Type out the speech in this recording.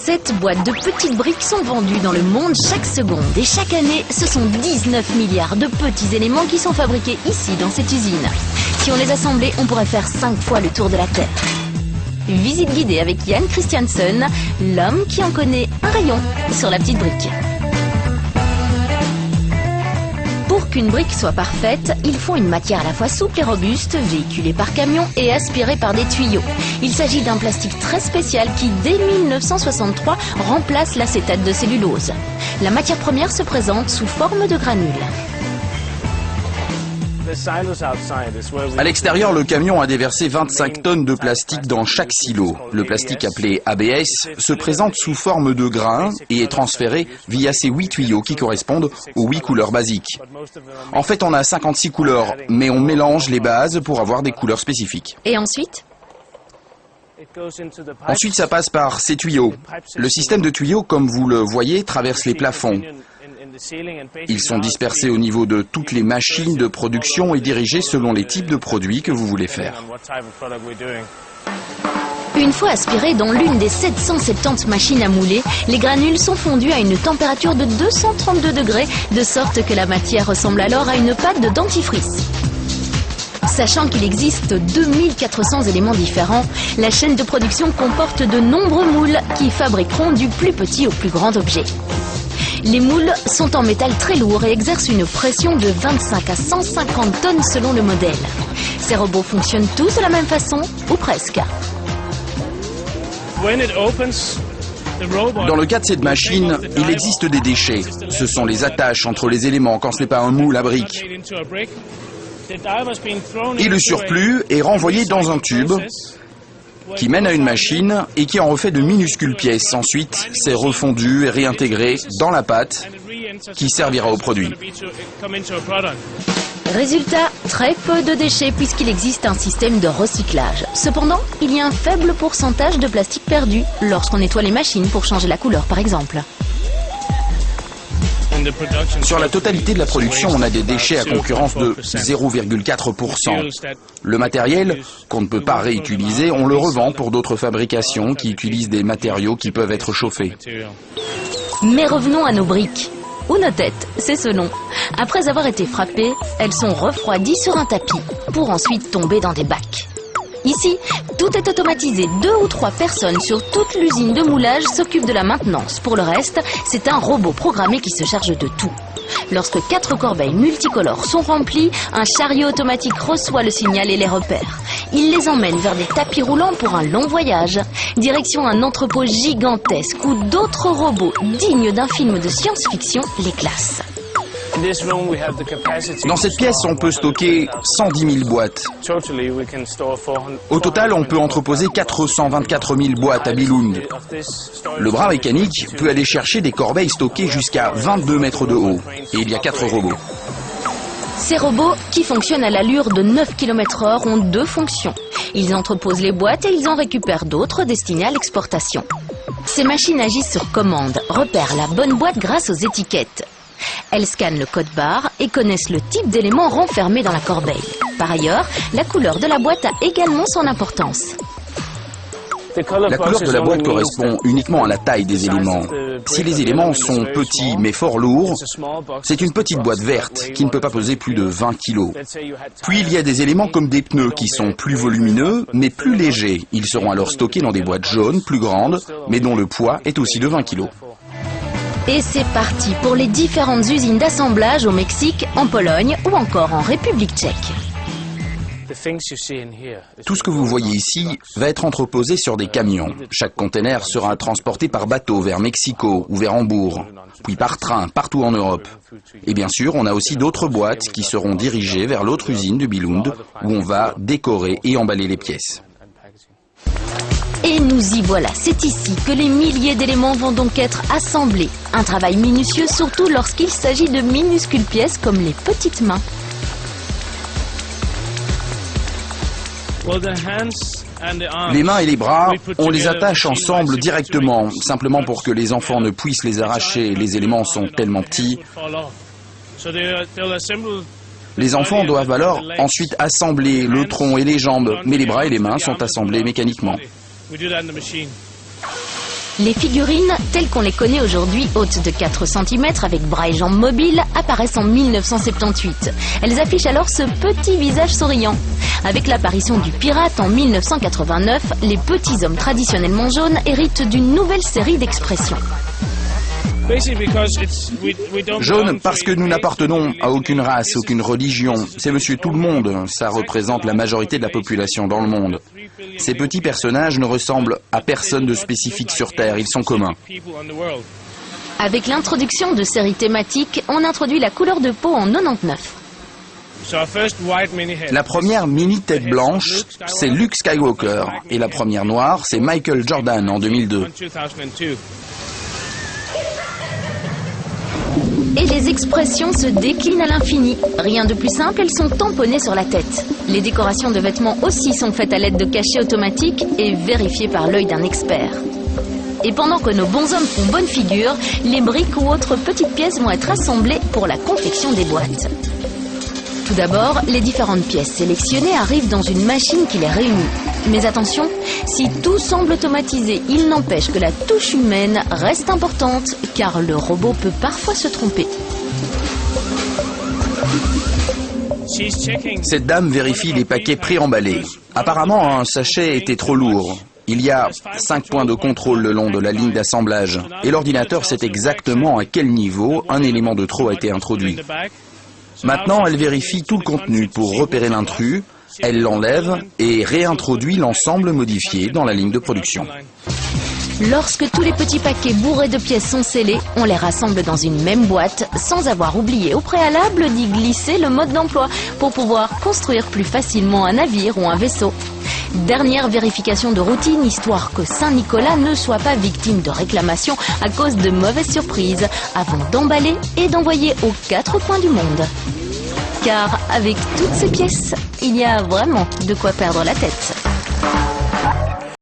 7 boîtes de petites briques sont vendues dans le monde chaque seconde. Et chaque année, ce sont 19 milliards de petits éléments qui sont fabriqués ici, dans cette usine. Si on les assemblait, on pourrait faire 5 fois le tour de la Terre. Visite guidée avec Jan Christiansen, l'homme qui en connaît un rayon sur la petite brique. Pour qu'une brique soit parfaite, il faut une matière à la fois souple et robuste, véhiculée par camion et aspirée par des tuyaux. Il s'agit d'un plastique très spécial qui, dès 1963, remplace l'acétate de cellulose. La matière première se présente sous forme de granules. À l'extérieur, le camion a déversé 25 tonnes de plastique dans chaque silo. Le plastique appelé ABS se présente sous forme de grains et est transféré via ces 8 tuyaux qui correspondent aux 8 couleurs basiques. En fait, on a 56 couleurs, mais on mélange les bases pour avoir des couleurs spécifiques. Et ensuite ? Ensuite, ça passe par ces tuyaux. Le système de tuyaux, comme vous le voyez, traverse les plafonds. Ils sont dispersés au niveau de toutes les machines de production et dirigés selon les types de produits que vous voulez faire. Une fois aspirés dans l'une des 770 machines à mouler, les granules sont fondus à une température de 232 degrés, de sorte que la matière ressemble alors à une pâte de dentifrice. Sachant qu'il existe 2400 éléments différents, la chaîne de production comporte de nombreux moules qui fabriqueront du plus petit au plus grand objet. Les moules sont en métal très lourd et exercent une pression de 25 à 150 tonnes selon le modèle. Ces robots fonctionnent tous de la même façon, ou presque. Dans le cas de cette machine, il existe des déchets. Ce sont les attaches entre les éléments quand ce n'est pas un moule à briques. Et le surplus est renvoyé dans un tube qui mène à une machine et qui en refait de minuscules pièces. Ensuite, c'est refondu et réintégré dans la pâte qui servira au produit. Résultat, très peu de déchets puisqu'il existe un système de recyclage. Cependant, il y a un faible pourcentage de plastique perdu lorsqu'on nettoie les machines pour changer la couleur par exemple. Sur la totalité de la production, on a des déchets à concurrence de 0,4%. Le matériel, qu'on ne peut pas réutiliser, on le revend pour d'autres fabrications qui utilisent des matériaux qui peuvent être chauffés. Mais revenons à nos briques, ou nos têtes, c'est ce nom. Après avoir été frappées, elles sont refroidies sur un tapis, pour ensuite tomber dans des bacs. Ici, tout est automatisé. 2 ou 3 personnes sur toute l'usine de moulage s'occupent de la maintenance. Pour le reste, c'est un robot programmé qui se charge de tout. Lorsque 4 corbeilles multicolores sont remplies, un chariot automatique reçoit le signal et les repère. Il les emmène vers des tapis roulants pour un long voyage. Direction un entrepôt gigantesque où d'autres robots dignes d'un film de science-fiction les classent. Dans cette pièce, on peut stocker 110 000 boîtes. Au total, on peut entreposer 424 000 boîtes à Billund. Le bras mécanique peut aller chercher des corbeilles stockées jusqu'à 22 mètres de haut. Et il y a 4 robots. Ces robots, qui fonctionnent à l'allure de 9 km/h, ont 2 fonctions. Ils entreposent les boîtes et ils en récupèrent d'autres destinées à l'exportation. Ces machines agissent sur commande, repèrent la bonne boîte grâce aux étiquettes. Elles scannent le code barre et connaissent le type d'élément renfermé dans la corbeille. Par ailleurs, la couleur de la boîte a également son importance. La couleur de la boîte correspond uniquement à la taille des éléments. Si les éléments sont petits mais fort lourds, c'est une petite boîte verte qui ne peut pas peser plus de 20 kg. Puis il y a des éléments comme des pneus qui sont plus volumineux mais plus légers. Ils seront alors stockés dans des boîtes jaunes plus grandes mais dont le poids est aussi de 20 kg. Et c'est parti pour les différentes usines d'assemblage au Mexique, en Pologne ou encore en République tchèque. Tout ce que vous voyez ici va être entreposé sur des camions. Chaque conteneur sera transporté par bateau vers Mexico ou vers Hambourg, puis par train partout en Europe. Et bien sûr, on a aussi d'autres boîtes qui seront dirigées vers l'autre usine de Billund où on va décorer et emballer les pièces. Et nous y voilà, c'est ici que les milliers d'éléments vont donc être assemblés. Un travail minutieux, surtout lorsqu'il s'agit de minuscules pièces comme les petites mains. Les mains et les bras, on les attache ensemble directement, simplement pour que les enfants ne puissent les arracher. Les éléments sont tellement petits. Les enfants doivent alors ensuite assembler le tronc et les jambes, mais les bras et les mains sont assemblés mécaniquement. Les figurines, telles qu'on les connaît aujourd'hui, hautes de 4 cm avec bras et jambes mobiles, apparaissent en 1978. Elles affichent alors ce petit visage souriant. Avec l'apparition du pirate en 1989, les petits hommes traditionnellement jaunes héritent d'une nouvelle série d'expressions. Jaune parce que nous n'appartenons à aucune race, aucune religion. C'est monsieur tout le monde. Ça représente la majorité de la population dans le monde. Ces petits personnages ne ressemblent à personne de spécifique sur Terre. Ils sont communs. Avec l'introduction de séries thématiques, on introduit la couleur de peau en 99. La première mini tête blanche, c'est Luke Skywalker. Et la première noire, c'est Michael Jordan en 2002. Et les expressions se déclinent à l'infini. Rien de plus simple, elles sont tamponnées sur la tête. Les décorations de vêtements aussi sont faites à l'aide de cachets automatiques et vérifiées par l'œil d'un expert. Et pendant que nos bonshommes font bonne figure, les briques ou autres petites pièces vont être assemblées pour la confection des boîtes. Tout d'abord, les différentes pièces sélectionnées arrivent dans une machine qui les réunit. Mais attention, si tout semble automatisé, il n'empêche que la touche humaine reste importante, car le robot peut parfois se tromper. Cette dame vérifie les paquets préemballés. Apparemment, un sachet était trop lourd. Il y a 5 points de contrôle le long de la ligne d'assemblage. Et l'ordinateur sait exactement à quel niveau un élément de trop a été introduit. Maintenant, elle vérifie tout le contenu pour repérer l'intrus, elle l'enlève et réintroduit l'ensemble modifié dans la ligne de production. Lorsque tous les petits paquets bourrés de pièces sont scellés, on les rassemble dans une même boîte sans avoir oublié au préalable d'y glisser le mode d'emploi pour pouvoir construire plus facilement un navire ou un vaisseau. Dernière vérification de routine, histoire que Saint-Nicolas ne soit pas victime de réclamations à cause de mauvaises surprises, avant d'emballer et d'envoyer aux 4 coins du monde. Car avec toutes ces pièces, il y a vraiment de quoi perdre la tête.